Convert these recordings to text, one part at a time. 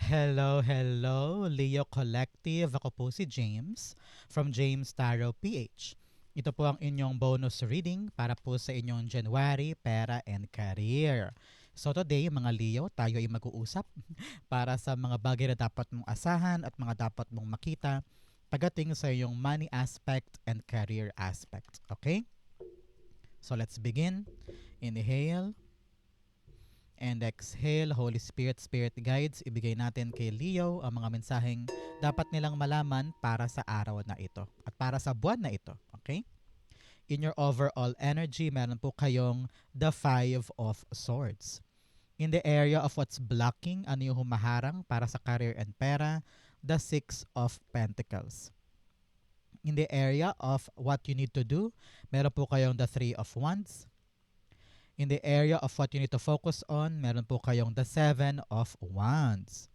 Hello, hello, Leo Collective. Ako po si James from James Tarot PH. Ito po ang inyong bonus reading para po sa inyong January, pera and career. So today, mga Leo, tayo ay mag-uusap para sa mga bagay na dapat mong asahan at mga dapat mong makita pagdating sa iyong money aspect and career aspect. Okay? So let's begin. Inhale and exhale. Holy Spirit, Spirit Guides, ibigay natin kay Leo ang mga mensaheng dapat nilang malaman para sa araw na ito at para sa buwan na ito. Okay? In your overall energy, meron po kayong the Five of Swords. In the area of what's blocking, ano yung humaharang para sa career and pera, the Six of Pentacles. In the area of what you need to do, meron po kayong the Three of Wands. In the area of what you need to focus on, meron po kayong the Seven of Wands.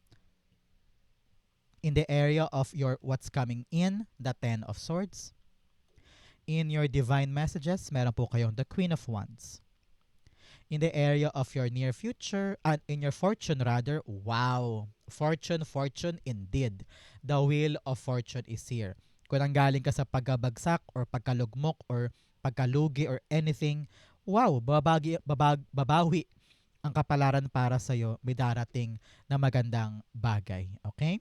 In the area of your what's coming in, the Ten of Swords. In your divine messages, meron po kayong the Queen of Wands. In the area of your near future, and in your fortune rather, wow, fortune, fortune indeed. The wheel of fortune is here. Kung nanggaling ka sa pagkabagsak or pagkalugmok or pagkalugi or anything, wow, babawi ang kapalaran para sa'yo, may darating na magandang bagay. Okay?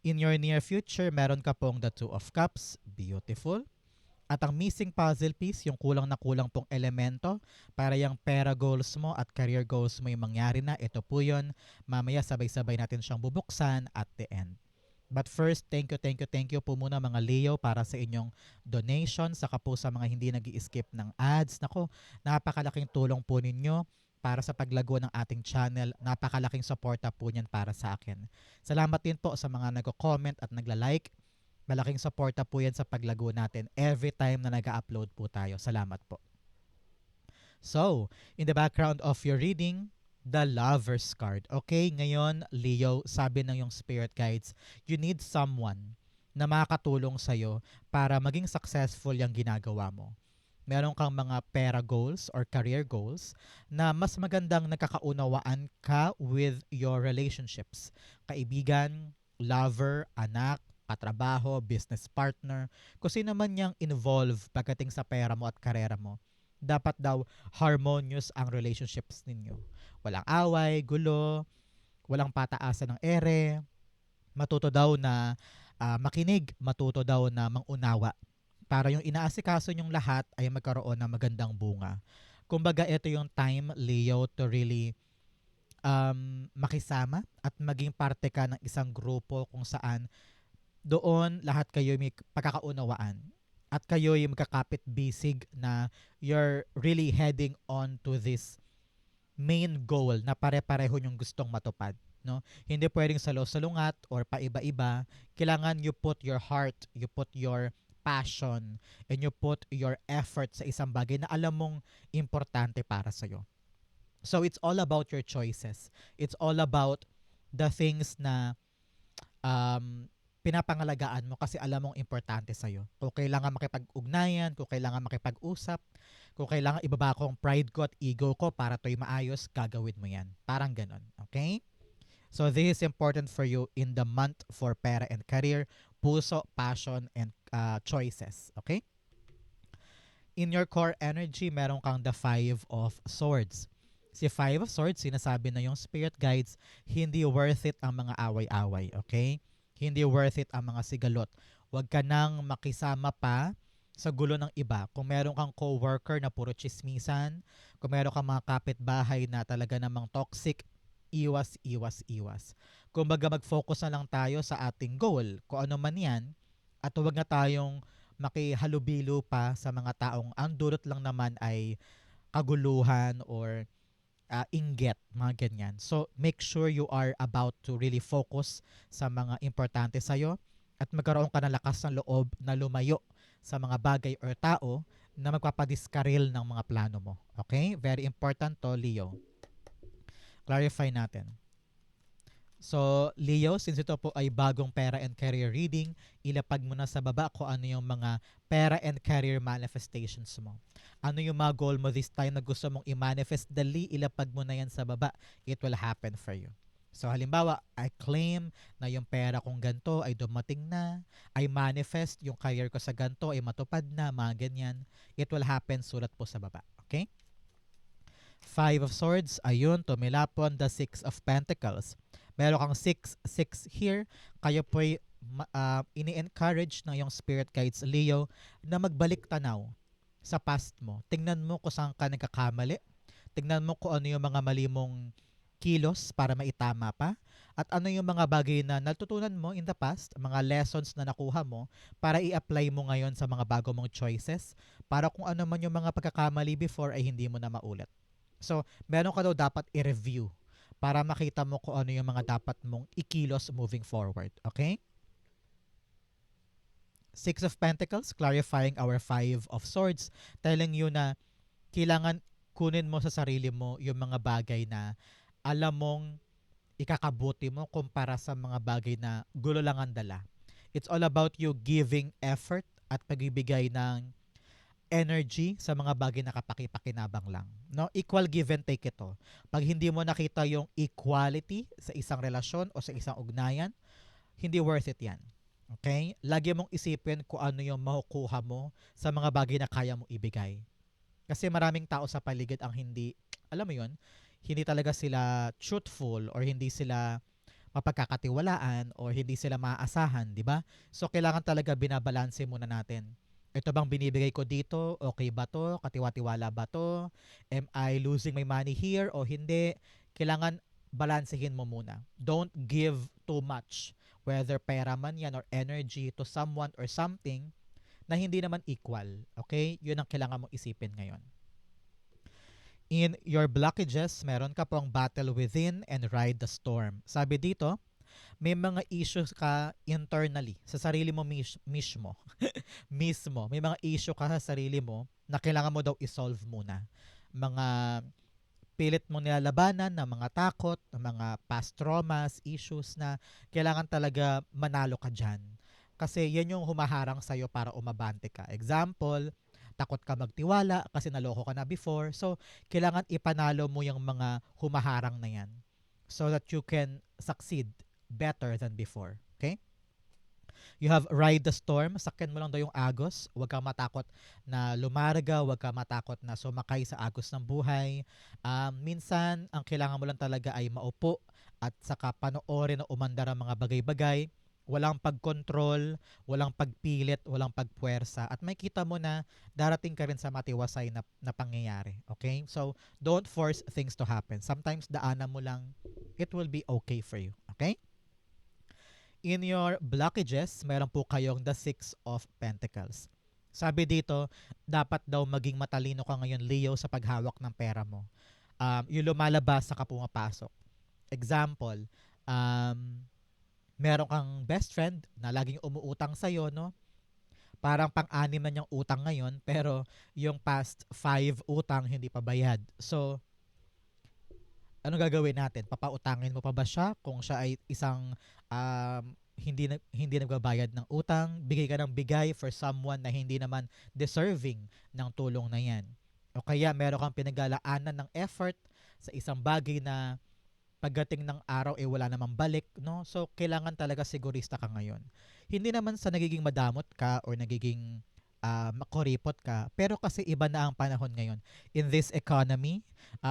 In your near future, meron ka pong the Two of Cups, beautiful. At ang missing puzzle piece, yung kulang na kulang pong elemento para yung pera goals mo at career goals mo yung mangyari na, ito po yun. Mamaya sabay-sabay natin siyang bubuksan at the end. But first, thank you po muna mga Leo para sa inyong donation. Saka po sa mga hindi nag skip ng ads. Nako, napakalaking tulong po ninyo para sa paglago ng ating channel. Napakalaking suporta po niyan para sa akin. Salamat din po sa mga nag-comment at nagla-like. Malaking suporta po yan sa paglago natin every time na nag-upload po tayo. Salamat po. So, in the background of your reading, the Lover's card. Okay, ngayon, Leo, sabi ng yung spirit guides, you need someone na makakatulong sa'yo para maging successful yung ginagawa mo. Meron kang mga pera goals or career goals na mas magandang nagkakaunawaan ka with your relationships. Kaibigan, lover, anak, katrabaho, business partner, kung sino man yung involved pagdating sa pera mo at karera mo, dapat daw harmonious ang relationships ninyo. Walang away, gulo, walang pataasan ng ere, matuto daw na makinig, matuto daw na mangunawa para yung inaasikaso nyong lahat ay magkaroon ng magandang bunga. Kumbaga ito yung time, Leo, to really makisama at maging parte ka ng isang grupo kung saan doon lahat kayo may pagkakaunawaan at kayo yung magkakapit-bisig na you're really heading on to this main goal na pare-pareho yung gustong matupad. No? Hindi pwedeng salo-salungat or paiba-iba. Kailangan you put your heart, you put your passion, and you put your effort sa isang bagay na alam mong importante para sa'yo. So it's all about your choices. It's all about the things na um, pinapangalagaan mo kasi alam mong importante sa'yo. Kung kailangan makipag-ugnayan, kung kailangan makipag-usap, kung kailangan ibaba ko ang pride ko at ego ko para to'y maayos, gagawin mo yan. Parang ganon. Okay? So this is important for you in the month for pera and career, puso, passion, and choices. Okay? In your core energy, meron kang the Five of Swords. Si Five of Swords, sinasabi na yung spirit guides, hindi worth it ang mga away-away. Okay? Hindi worth it ang mga sigalot. Huwag ka nang makisama pa sa gulo ng iba. Kung meron kang co-worker na puro chismisan, kung meron kang mga kapitbahay na talaga namang toxic, iwas, iwas, iwas. Kumbaga mag-focus na lang tayo sa ating goal, kung ano man yan, at huwag na tayong makihalubilo pa sa mga taong ang dulot lang naman ay kaguluhan or inggit, mga ganyan. So, make sure you are about to really focus sa mga importante sa'yo at magkaroon ka ng lakas ng loob na lumayo sa mga bagay or tao na magpapadiskaril ng mga plano mo. Okay? Very important to, Leo. Clarify natin. So, Leo, since ito po ay bagong pera and career reading, ilapag mo na sa baba kung ano yung mga pera and career manifestations mo. Ano yung mga goal mo this time na gusto mong i-manifest, dali ilapag mo na yan sa baba. It will happen for you. So halimbawa, I claim na yung pera kong ganto ay dumating na, I manifest yung career ko sa ganto ay matupad na, mga ganyan. It will happen, sulat po sa baba. Okay? Five of Swords, ayun, tumilapon the Six of Pentacles. Meron kang 6 here, kayo po'y ini-encourage ng yung spirit guides, Leo, na magbalik tanaw sa past mo. Tingnan mo kung saan ka nagkakamali. Tingnan mo kung ano yung mga mali mong kilos para maitama pa. At ano yung mga bagay na natutunan mo in the past, mga lessons na nakuha mo para i-apply mo ngayon sa mga bago mong choices para kung ano man yung mga pagkakamali before ay hindi mo na maulit. So, meron ka daw dapat i-review para makita mo kung ano yung mga dapat mong ikilos moving forward. Okay? Six of Pentacles, clarifying our Five of Swords, telling you na kailangan kunin mo sa sarili mo yung mga bagay na alam mong ikakabuti mo kumpara sa mga bagay na gulo lang ang dala. It's all about you giving effort at pagbibigay ng energy sa mga bagay na kapaki-pakinabang lang. No? Equal give and take ito. Pag hindi mo nakita yung equality sa isang relasyon o sa isang ugnayan, hindi worth it yan. Okay? Lagi mong isipin kung ano yung makukuha mo sa mga bagay na kaya mong ibigay. Kasi maraming tao sa paligid ang hindi, alam mo yun, hindi talaga sila truthful or hindi sila mapagkakatiwalaan or hindi sila maaasahan, di ba? So, kailangan talaga binabalanse muna natin. Ito bang binibigay ko dito? Okay ba to? Katiwa-tiwala ba to? Am I losing my money here o hindi? Kailangan balansehin mo muna. Don't give too much, whether pera man yan or energy to someone or something na hindi naman equal. Okay? Yun ang kailangan mong isipin ngayon. In your blockages, meron ka pong battle within and ride the storm. Sabi dito, may mga issues ka internally sa sarili mo mismo. Mismo. May mga issue ka sa sarili mo na kailangan mo daw i-solve muna. Mga pilit mo nilalabanan na mga takot, mga past traumas, issues na kailangan talaga manalo ka dyan. Kasi yan yung humaharang sa'yo para umabante ka. Example, takot ka magtiwala kasi naloko ka na before. So, kailangan ipanalo mo yung mga humaharang na yan so that you can succeed better than before. Okay? You have ride the storm. Sakyan mo lang daw yung agos. Huwag kang matakot na lumarga. Huwag kang matakot na sumakay sa agos ng buhay. Minsan, ang kailangan mo lang talaga ay maupo at saka panoorin na umandar ang mga bagay-bagay. Walang pagkontrol, walang pagpilit, walang pagpuwersa. At may kita mo na darating ka rin sa matiwasay na pangyayari. Okay? So, don't force things to happen. Sometimes, daanan mo lang, it will be okay for you. Okay? In your blockages, meron po kayong the Six of Pentacles. Sabi dito, dapat daw maging matalino ka ngayon, Leo, sa paghawak ng pera mo. Yung lumalabas sa pumapasok. Example, meron kang best friend na laging umuutang sa'yo, no? Parang pang-anim na niyang utang ngayon, pero yung past 5 utang hindi pa bayad. So, ano gagawin natin? Papautangin mo pa ba siya kung siya ay isang hindi nagbabayad ng utang? Bigay ka ng bigay for someone na hindi naman deserving ng tulong na yan. O kaya meron kang pinaglalaanan ng effort sa isang bagay na pagdating ng araw wala namang balik, no? So kailangan talaga sigurista ka ngayon. Hindi naman sa nagiging madamot ka or nagiging makuripot ka, pero kasi iba na ang panahon ngayon. In this economy,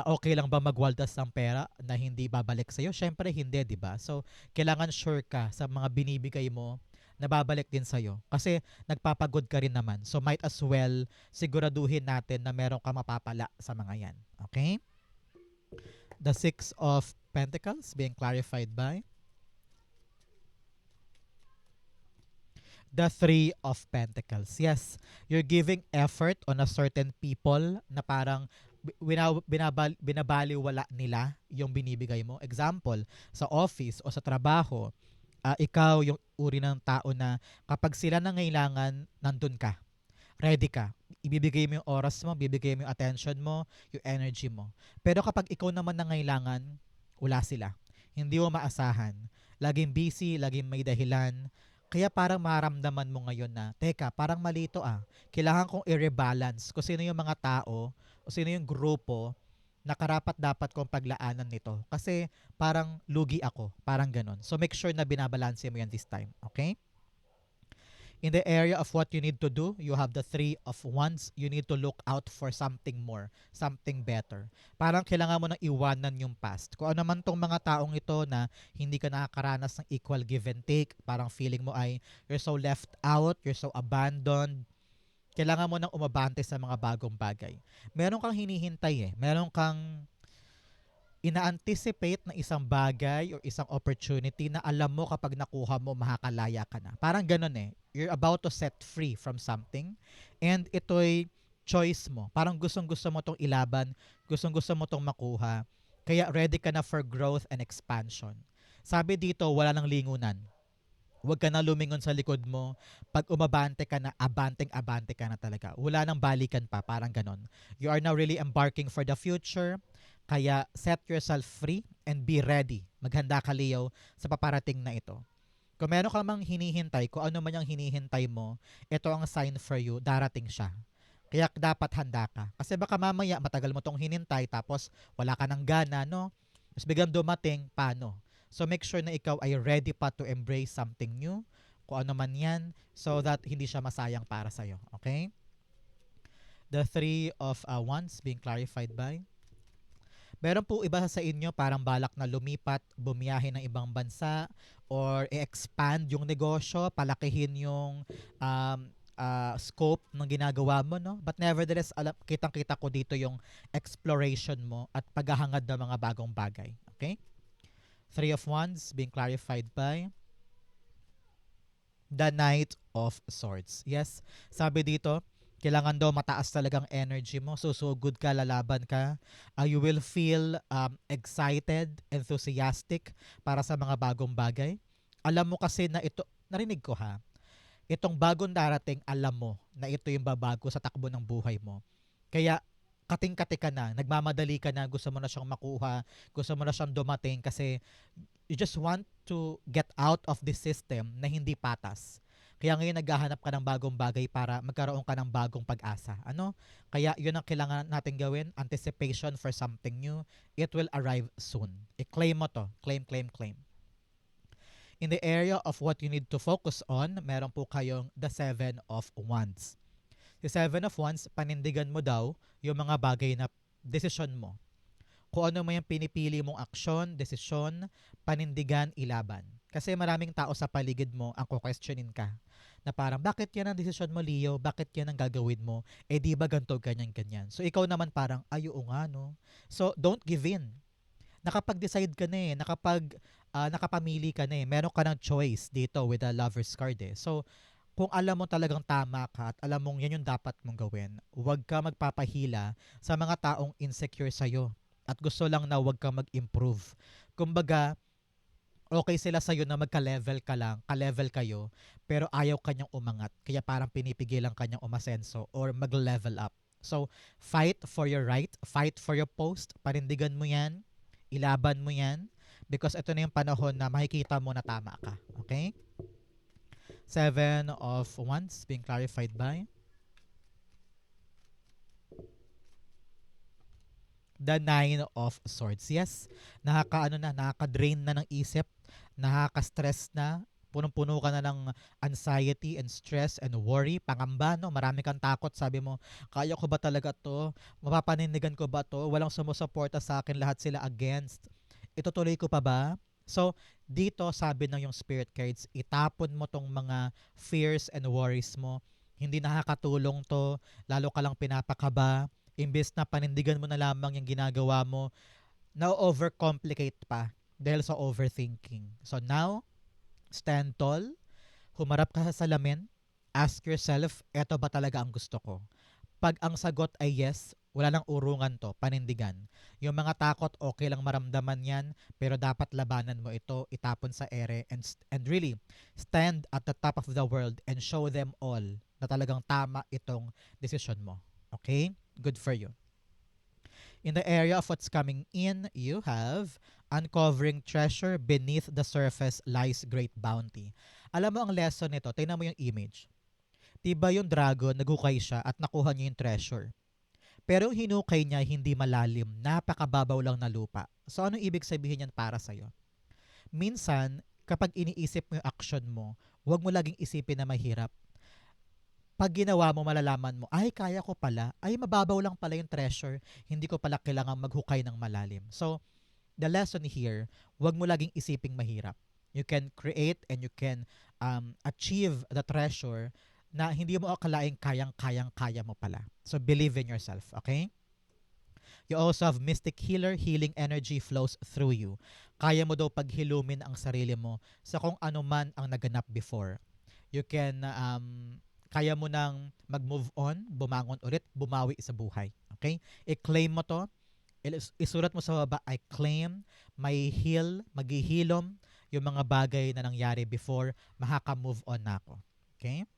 okay lang ba magwaldas ng pera na hindi babalik sa'yo? Syempre hindi, di ba? So, kailangan sure ka sa mga binibigay mo na babalik din sa'yo. Kasi nagpapagod ka rin naman. So, might as well siguraduhin natin na meron ka mapapala sa mga yan. Okay? The Six of Pentacles being clarified by the Three of Pentacles. Yes, you're giving effort on a certain people na parang binabaliwala nila yung binibigay mo. Example, sa office o sa trabaho, ikaw yung uri ng tao na kapag sila nangailangan, nandun ka. Ready ka. Ibibigay mo yung oras mo, bibigay mo yung attention mo, yung energy mo. Pero kapag ikaw naman nangailangan, wala sila. Hindi mo maasahan. Laging busy, laging may dahilan. Kaya parang maramdaman mo ngayon na, teka, parang malito ah. Kailangan kong i-rebalance kung sino yung mga tao o sino yung grupo nakarapat-dapat kong paglaanan nito kasi parang lugi ako, parang ganun. So make sure na binabalanse mo yan this time, okay? In the area of what you need to do, you have the three of wands. You need to look out for something more, something better. Parang kailangan mo nang iwanan yung past. Kung ano man tong mga taong ito na hindi ka nakakaranas ng equal give and take, parang feeling mo ay you're so left out, you're so abandoned, kailangan mo nang umabante sa mga bagong bagay. Meron kang hinihintay eh. Meron kang ina-anticipate na isang bagay o isang opportunity na alam mo kapag nakuha mo, makakalaya ka na. Parang ganun eh. You're about to set free from something and ito'y choice mo. Parang gustong-gusto mo tong ilaban, gustong-gusto mo tong makuha. Kaya ready ka na for growth and expansion. Sabi dito, wala nang lingunan. Huwag ka na lumingon sa likod mo. Pag umabante ka na, abanteng-abante ka na talaga. Wala nang balikan pa, parang ganon. You are now really embarking for the future. Kaya set yourself free and be ready. Maghanda ka, Leo, sa paparating na ito. Kung meron ka mang hinihintay, kung ano man yung hinihintay mo, ito ang sign for you, darating siya. Kaya dapat handa ka. Kasi baka mamaya matagal mo tong hinintay tapos wala ka ng gana, no? Mas biglang dumating, paano? So make sure na ikaw ay ready pa to embrace something new, kung ano man yan, so that hindi siya masayang para sa'yo. Okay? The three of wands being clarified by. Meron po iba sa inyo parang balak na lumipat, bumiyahe ng ibang bansa, or i-expand yung negosyo, palakihin yung scope ng ginagawa mo, no? But nevertheless, kitang-kita ko dito yung exploration mo at paghahangad ng mga bagong bagay. Okay? Three of Wands being clarified by the Knight of Swords. Yes, sabi dito, kailangan daw mataas talagang energy mo. So good ka, lalaban ka. You will feel excited, enthusiastic para sa mga bagong bagay. Alam mo kasi na ito, narinig ko ha, itong bagong darating, alam mo na ito yung babago sa takbo ng buhay mo. Kaya kating-kati ka na, nagmamadali ka na, gusto mo na siyang makuha, gusto mo na siyang dumating kasi you just want to get out of this system na hindi patas. Kaya ngayon naghahanap ka ng bagong bagay para magkaroon ka ng bagong pag-asa. Ano? Kaya yun ang kailangan natin gawin, anticipation for something new. It will arrive soon. I-claim mo to. Claim, claim, claim. In the area of what you need to focus on, meron po kayong the Seven of Wands. Si Seven of Wands, panindigan mo daw yung mga bagay na desisyon mo. Kung ano mo yung pinipili mong aksyon, desisyon, panindigan, ilaban. Kasi maraming tao sa paligid mo ang questionin ka. Na parang, bakit yan ang desisyon mo, Leo? Bakit yan ang gagawin mo? Eh di ba ganito, ganyan, ganyan. So ikaw naman parang, ay oo nga no. So don't give in. Nakapag-decide ka na eh. Nakapamili ka na eh. Meron ka ng choice dito with the lover's card eh. So kung alam mo talagang tama ka at alam mong yan yung dapat mong gawin, huwag ka magpapahila sa mga taong insecure sa'yo at gusto lang na huwag kang mag-improve. Kumbaga, okay sila sa'yo na magka-level ka lang, ka-level kayo, pero ayaw kanyang umangat. Kaya parang pinipigilan kanyang umasenso or mag-level up. So, fight for your right, fight for your post, panindigan mo yan, ilaban mo yan, because ito na yung panahon na makikita mo na tama ka. Okay? Seven of Wands being clarified by the Nine of Swords. Yes, nakaka-drain na ng isip, nakaka-stress na, punong-puno ka na ng anxiety and stress and worry, pangamba, no? Marami kang takot, sabi mo, kaya ko ba talaga to? Mapapanindigan ko ba to? Walang sumusuporta sa akin, lahat sila against. Itutuloy ko pa ba? So, dito sabi ng yung spirit cards, itapon mo tong mga fears and worries mo. Hindi nakakatulong to, lalo ka lang pinapakaba. Imbes na panindigan mo na lamang yung ginagawa mo, na-overcomplicate pa dahil sa overthinking. So now, stand tall, humarap ka sa salamin, ask yourself, eto ba talaga ang gusto ko? Pag ang sagot ay yes, wala nang urungan to, panindigan. Yung mga takot, okay lang maramdaman yan, pero dapat labanan mo ito, itapon sa ere, and really, stand at the top of the world and show them all na talagang tama itong decision mo. Okay? Good for you. In the area of what's coming in, you have uncovering treasure beneath the surface lies great bounty. Alam mo ang lesson nito, tingnan mo yung image. Diba yung dragon, naghukay siya at nakuha niya yung treasure. Pero yung hinukay niya hindi malalim, napakababaw lang na lupa. So anong ibig sabihin yan para sa'yo? Minsan, kapag iniisip mo yung action mo, huwag mo laging isipin na mahirap. Pag ginawa mo, malalaman mo, ay, kaya ko pala. Ay, mababaw lang pala yung treasure. Hindi ko pala kailangan maghukay ng malalim. So, the lesson here, huwag mo laging isiping mahirap. You can create and you can achieve the treasure na hindi mo akalaing kayang-kaya mo pala. So, believe in yourself, okay? You also have mystic healer, healing energy flows through you. Kaya mo daw paghilumin ang sarili mo sa kung ano man ang naganap before. You can, kaya mo nang mag-move on, bumangon ulit, bumawi sa buhay. Okay? I-claim mo to. Isulat mo sa baba, I claim, may heal, maghihilom yung mga bagay na nangyari before, makaka-move on na ako. Okay?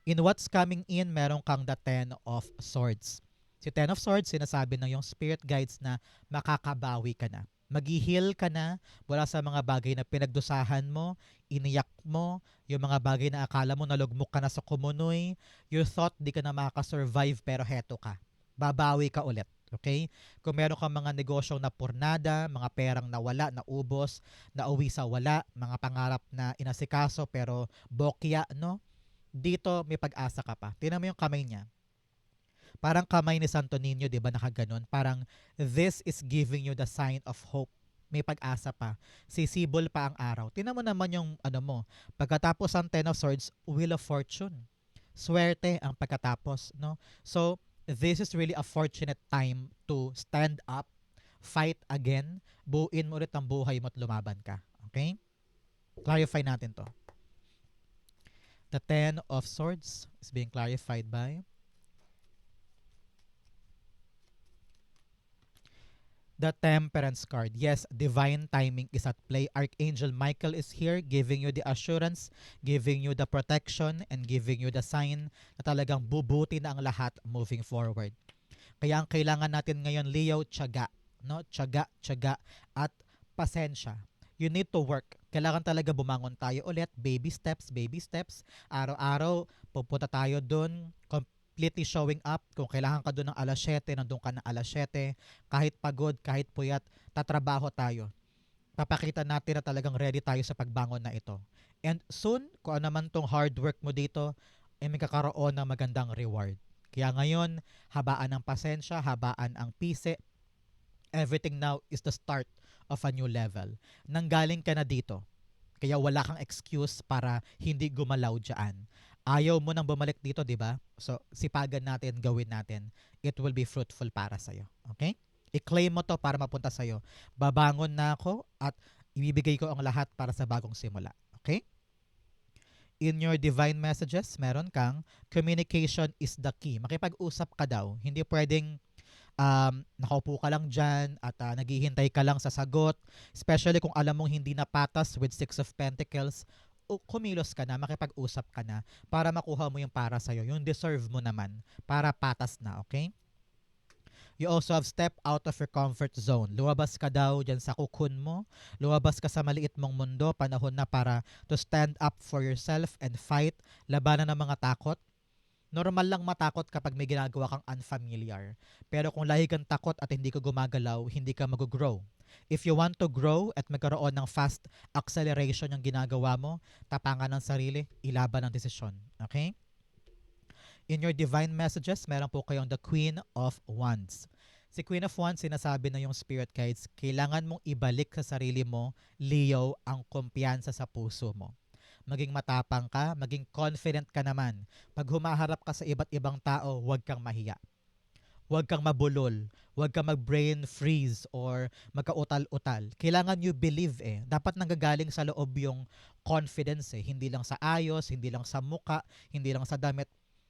In what's coming in, meron kang the Ten of Swords. Si Ten of Swords, sinasabi ng yung spirit guides na makakabawi ka na. Mag-heal ka na mula sa mga bagay na pinagdusahan mo, iniyak mo, yung mga bagay na akala mo nalugmok ka na sa kumunoy, you thought di ka na makakasurvive pero heto ka. Babawi ka ulit. Okay? Kung meron kang mga negosyong napurnada, mga perang nawala, naubos, nauwi sa wala, mga pangarap na inasikaso pero bokya, no? Dito may pag-asa ka pa. Tingnan mo yung kamay niya. Parang kamay ni Santo Niño, 'di ba, nakaganon. Parang this is giving you the sign of hope. May pag-asa pa. Sisibol pa ang araw. Tingnan mo naman yung ano mo. Pagkatapos ang Ten of Swords, Wheel of Fortune. Swerte ang pagkatapos, no? So, this is really a fortunate time to stand up, fight again, buuin mo ulit ang buhay mo at lumaban ka. Okay? Clarify natin to. The Ten of Swords is being clarified by the Temperance card. Yes, divine timing is at play. Archangel Michael is here giving you the assurance, giving you the protection, and giving you the sign na talagang bubuti na ang lahat moving forward. Kaya ang kailangan natin ngayon, Leo, tiyaga. No? Tiyaga, tiyaga, at pasensya. You need to work. Kailangan talaga bumangon tayo ulit. Baby steps, baby steps. Araw-araw, pupunta tayo dun. Completely showing up. Kung kailangan ka dun ng alas 7, nandun ka ng alas 7. Kahit pagod, kahit puyat, tatrabaho tayo. Papakita natin na talagang ready tayo sa pagbangon na ito. And soon, kung ano man tong hard work mo dito, ay may kakaroon ng magandang reward. Kaya ngayon, habaan ang pasensya, habaan ang pise. Everything now is the start of a new level. Nanggaling ka na dito. Kaya wala kang excuse para hindi gumalaw dyan. Ayaw mo nang bumalik dito, di ba? So, sipagan natin, gawin natin. It will be fruitful para sa'yo. Okay? I-claim mo to para mapunta sa'yo. Babangon na ako at ibibigay ko ang lahat para sa bagong simula. Okay? In your divine messages, meron kang communication is the key. Makipag-usap ka daw. Hindi pwedeng nakaupo ka lang dyan at naghihintay ka lang sa sagot. Especially kung alam mong hindi na patas with Six of Pentacles, kumilos ka na, makipag-usap ka na para makuha mo yung para sa'yo. Yung deserve mo naman para patas na, okay? You also have step out of your comfort zone. Luwabas ka daw dyan sa cocoon mo. Luwabas ka sa maliit mong mundo. Panahon na para to stand up for yourself and fight. Labanan ng mga takot. Normal lang matakot kapag may ginagawa kang unfamiliar. Pero kung lagi kang takot at hindi ka gumagalaw, hindi ka mag-grow. If you want to grow at magkaroon ng fast acceleration yung ginagawa mo, tapangan ng sarili, ilaban ng desisyon. Okay? In your divine messages, meron po kayong the Queen of Wands. Si Queen of Wands, sinasabi na yung spirit guides, kailangan mong ibalik sa sarili mo, Leo, ang kumpiyansa sa puso mo. Maging matapang ka, maging confident ka naman. Pag humaharap ka sa iba't ibang tao, huwag kang mahiya. Huwag kang mabulol. Huwag kang mag-brain freeze or magka-utal-utal. Kailangan you believe eh. Dapat nanggagaling sa loob yung confidence eh. Hindi lang sa ayos, hindi lang sa muka, hindi lang sa damit.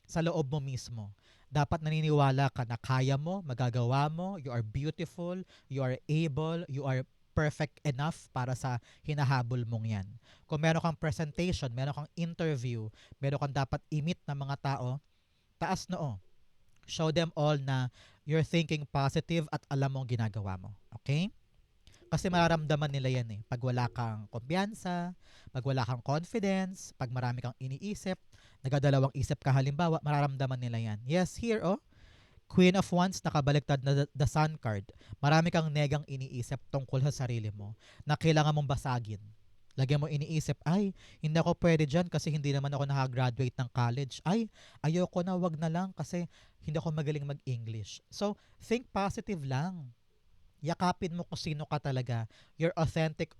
Sa loob mo mismo. Dapat naniniwala ka na kaya mo, magagawa mo, you are beautiful, you are able, you are perfect enough para sa hinahabol mong yan. Kung meron kang presentation, meron kang interview, meron kang dapat i-meet ng mga tao, taas noo. Show them all na you're thinking positive at alam mo ang ginagawa mo. Okay? Kasi mararamdaman nila yan eh. Pag wala kang kumpiyansa, pag wala kang confidence, pag marami kang iniisip, nagadalawang isip ka halimbawa, mararamdaman nila yan. Yes, here oh. Queen of Wands, nakabaliktad na the Sun card. Marami kang negang iniisip tungkol sa sarili mo na kailangan mong basagin. Lagi mo iniisip, ay, hindi ako pwede dyan kasi hindi naman ako nakagraduate ng college. Ay, ayoko na, wag na lang kasi hindi ako magaling mag-English. So, think positive lang. Yakapin mo kung sino ka talaga. Your authentic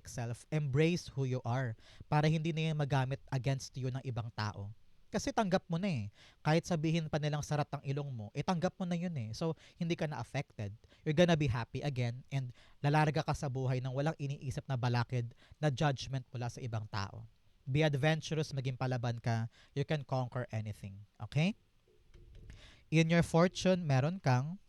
self. Embrace who you are. Para hindi na yan magamit against you ng ibang tao. Kasi tanggap mo na eh. Kahit sabihin pa nilang sarat ang ilong mo, tanggap mo na yun eh. So, hindi ka na affected. You're gonna be happy again and lalarga ka sa buhay nang walang iniisip na balakid na judgment mula sa ibang tao. Be adventurous, maging palaban ka. You can conquer anything. Okay? In your fortune, meron kang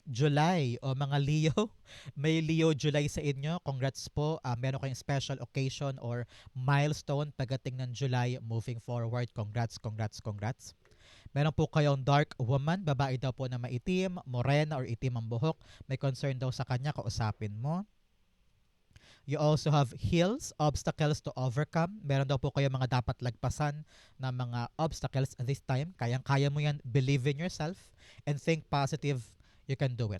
July o mga Leo. May Leo July sa inyo. Congrats po. Meron kayong special occasion or milestone pagdating ng July moving forward. Congrats, congrats, congrats. Meron po kayong dark woman. Babae daw po na maitim, morena or itim ang buhok. May concern daw sa kanya. Kausapin mo. You also have hills, obstacles to overcome. Meron daw po kayo mga dapat lagpasan na mga obstacles this time. Kayang-kaya mo yan. Believe in yourself and think positive. You can do it.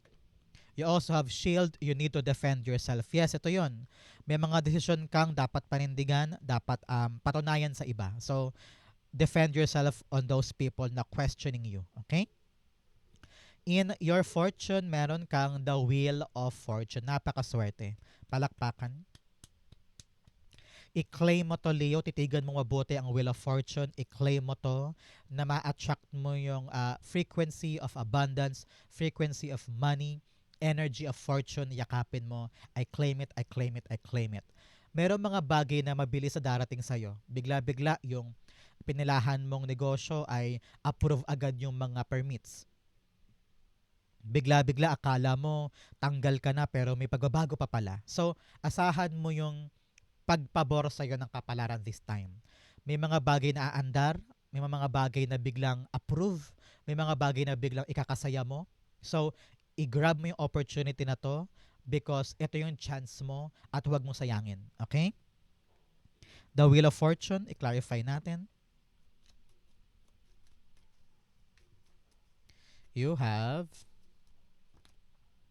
You also have shield. You need to defend yourself. Yes, ito yun. May mga desisyon kang dapat panindigan, dapat patunayan sa iba. So, defend yourself on those people na questioning you. Okay? In your fortune, meron kang the Wheel of Fortune. Napakaswerte. Palakpakan. I-claim mo to, Leo. Titigan mo mabuti ang Wheel of Fortune. I-claim mo to na ma-attract mo yung frequency of abundance, frequency of money, energy of fortune. Yakapin mo. I claim it, I claim it, I claim it. Meron mga bagay na mabilis sa darating sa'yo. Bigla-bigla yung pinilahan mong negosyo ay approve agad yung mga permits. Bigla-bigla akala mo tanggal ka na pero may pagbabago pa pala. So, asahan mo yung pagpabor sa iyo ng kapalaran this time. May mga bagay na aandar, may mga bagay na biglang approve, may mga bagay na biglang ikakasaya mo. So, i-grab mo yung opportunity na to because ito yung chance mo at huwag mo sayangin. Okay? The Wheel of Fortune, i-clarify natin. You have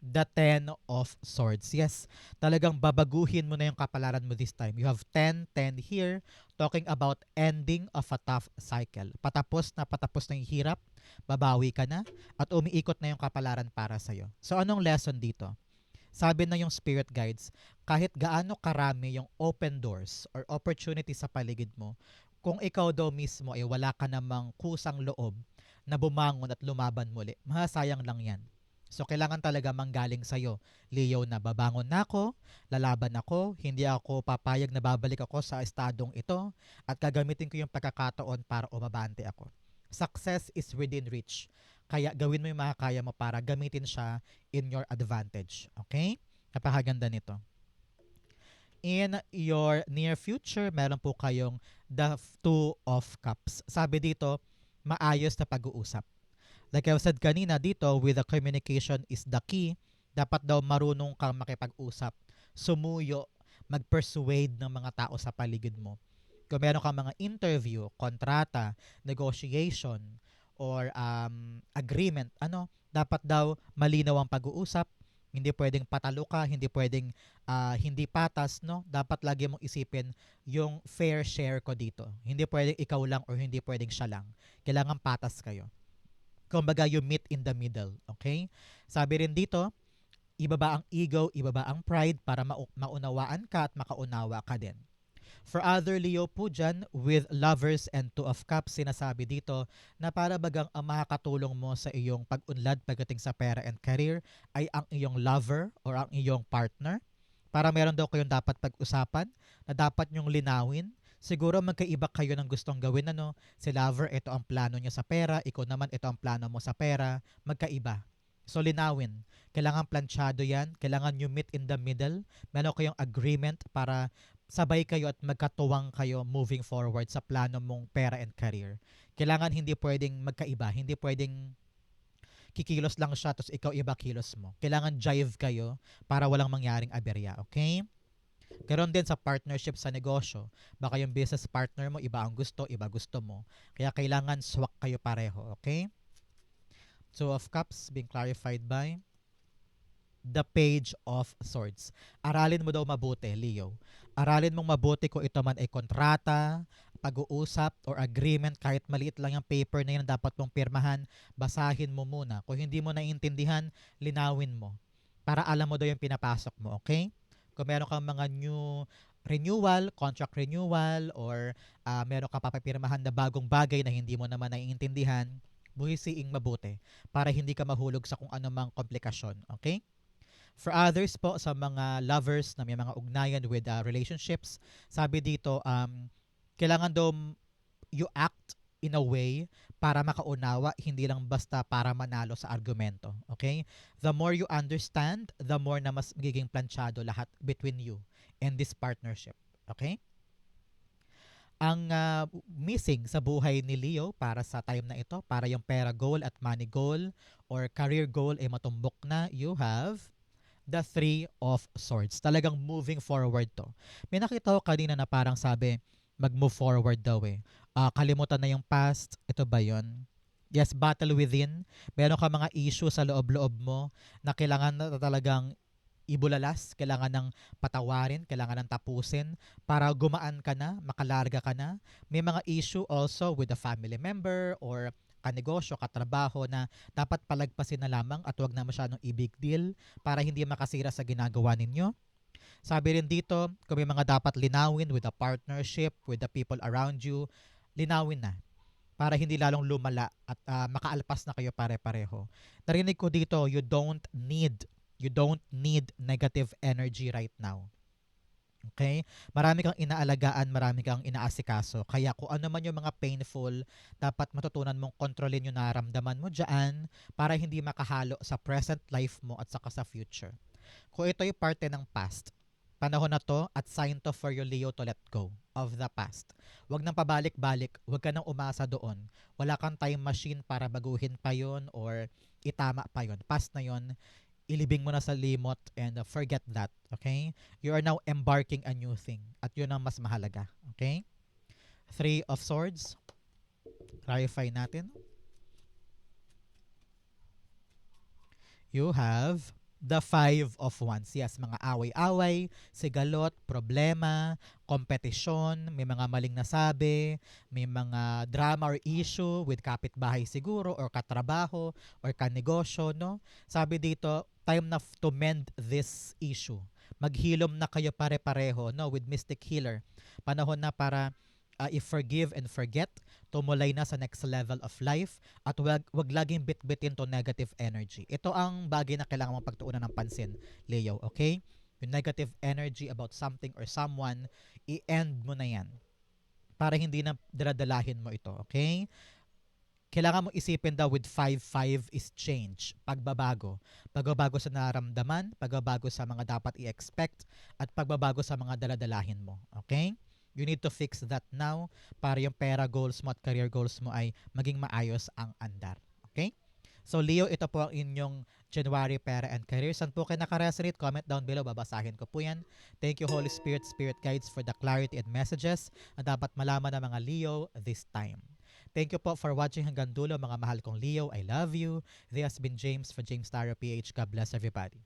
the Ten of Swords. Yes, talagang babaguhin mo na yung kapalaran mo this time. You have 10 here, talking about ending of a tough cycle. Patapos na yung hirap, babawi ka na, at umiikot na yung kapalaran para sa'yo. So anong lesson dito? Sabi na yung spirit guides, kahit gaano karami yung open doors or opportunity sa paligid mo, kung ikaw daw mismo ay wala ka namang kusang loob na bumangon at lumaban muli, mahasayang lang yan. So, kailangan talaga manggaling sa'yo, Leo, na babangon na ako, lalaban ako, hindi ako papayag na babalik ako sa estadong ito, at gagamitin ko yung pagkakataon para umabante ako. Success is within reach. Kaya gawin mo yung makakaya mo para gamitin siya in your advantage. Okay? Napakaganda nito. In your near future, meron po kayong the Two of Cups. Sabi dito, maayos na pag-uusap. Like I said kanina dito, with the communication is the key. Dapat daw marunong kang makipag-usap, sumuyo, mag-persuade ng mga tao sa paligid mo. Kung meron kang mga interview, kontrata, negotiation, or agreement, dapat daw malinaw ang pag-uusap. Hindi pwedeng patalo ka, hindi pwedeng hindi patas, no? Dapat lagi mong isipin yung fair share ko dito. Hindi pwedeng ikaw lang or hindi pwedeng siya lang. Kailangan patas kayo. Kumbaga, you meet in the middle. Okay? Sabi rin dito, ibaba ang ego, ibaba ang pride para maunawaan ka at makaunawa ka din. For other Leo po dyan, with lovers and two of cups, sinasabi dito na para bagang ang makakatulong mo sa iyong pag-unlad pagdating sa pera and career ay ang iyong lover or ang iyong partner. Para meron daw kayong dapat pag-usapan na dapat nyong linawin. Siguro magkaiba kayo ng gustong gawin, Si lover, ito ang plano niya sa pera. Ikaw naman, ito ang plano mo sa pera. Magkaiba. So, linawin. Kailangan planchado yan. Kailangan you meet in the middle. Meron kayong agreement para sabay kayo at magkatuwang kayo moving forward sa plano mong pera and career. Kailangan hindi pwedeng magkaiba. Hindi pwedeng kikilos lang siya tapos ikaw iba kilos mo. Kailangan jive kayo para walang mangyaring aberya. Okay? Ganon din sa partnership sa negosyo. Baka yung business partner mo, iba ang gusto, iba gusto mo. Kaya kailangan swak kayo pareho, okay? Two of Cups being clarified by the Page of Swords. Aralin mo daw mabuti, Leo. Aralin mong mabuti kung ito man ay kontrata, pag-uusap, or agreement, kahit maliit lang yung paper na yun dapat mong pirmahan, basahin mo muna. Kung hindi mo naiintindihan, linawin mo. Para alam mo daw yung pinapasok mo, okay? Kung meron kang mga new renewal, contract renewal, or meron ka papapirmahan na bagong bagay na hindi mo naman naiintindihan, buhisiing mabuti para hindi ka mahulog sa kung anumang komplikasyon, okay? For others po, sa mga lovers na may mga ugnayan with relationships, sabi dito, kailangan daw you act in a way para makaunawa, hindi lang basta para manalo sa argumento. Okay? The more you understand, the more na mas magiging planchado lahat between you and this partnership. Okay? Ang missing sa buhay ni Leo para sa time na ito, para yung pera goal at money goal or career goal ay matumbok na, you have the Three of Swords. Talagang moving forward to. May nakita ko kanina na parang sabi, mag-move forward daw eh. Kalimutan na yung past. Ito ba yon? Yes, battle within. Meron ka mga issue sa loob-loob mo na kailangan na talagang ibulalas, kailangan ng patawarin, kailangan ng tapusin para gumaan ka na, makalarga ka na. May mga issue also with a family member or kanegosyo, katrabaho na dapat palagpasin na lamang at wag na masyadong i-big deal para hindi makasira sa ginagawa ninyo. Sabi rin dito, kung may mga dapat linawin with a partnership, with the people around you, linawin na para hindi lalong lumala at makaalpas na kayo pare-pareho. Narinig ko dito, you don't need negative energy right now. Okay? Marami kang inaalagaan, marami kang inaasikaso. Kaya kung ano man yung mga painful, dapat matutunan mong kontrolin yung nararamdaman mo dyan para hindi makahalo sa present life mo at saka sa future. Kung ito yung parte ng past, panahon na to at sign to for your Leo to let go of the past. Huwag nang pabalik-balik, huwag ka nang umasa doon. Wala kang time machine para baguhin pa yon or itama pa yon. Past na yon, ilibing mo na sa limot and forget that, okay? You are now embarking a new thing at yun ang mas mahalaga, okay? Three of Swords, clarify natin. You have the Five of Wands. Yes, mga away-away, sigalot, problema, kompetisyon, may mga maling nasabi, may mga drama or issue with kapitbahay siguro or katrabaho or kanegosyo, no? Sabi dito, time na to mend this issue. Maghilom na kayo pare-pareho, no? With Mystic Healer. Panahon na para i-forgive and forget, tumulay na sa next level of life at wag laging bitbitin to negative energy. Ito ang bagay na kailangan mong pagtuunan ng pansin, Leo, okay? Yung negative energy about something or someone, i-end mo na yan para hindi na daladalahin mo ito, okay? Kailangan mo isipin daw with 5-5 is change, pagbabago. Pagbabago sa nararamdaman, pagbabago sa mga dapat i-expect, at pagbabago sa mga daladalahin mo, okay? You need to fix that now para yung pera goals mo at career goals mo ay maging maayos ang andar. Okay? So Leo, ito po ang inyong January pera and career. Saan po kayo nakaresonate? Comment down below. Babasahin ko po yan. Thank you Holy Spirit, Spirit Guides for the clarity and messages na dapat malaman ng mga Leo this time. Thank you po for watching hanggang dulo mga mahal kong Leo. I love you. This has been James for James Tarot PH. God bless everybody.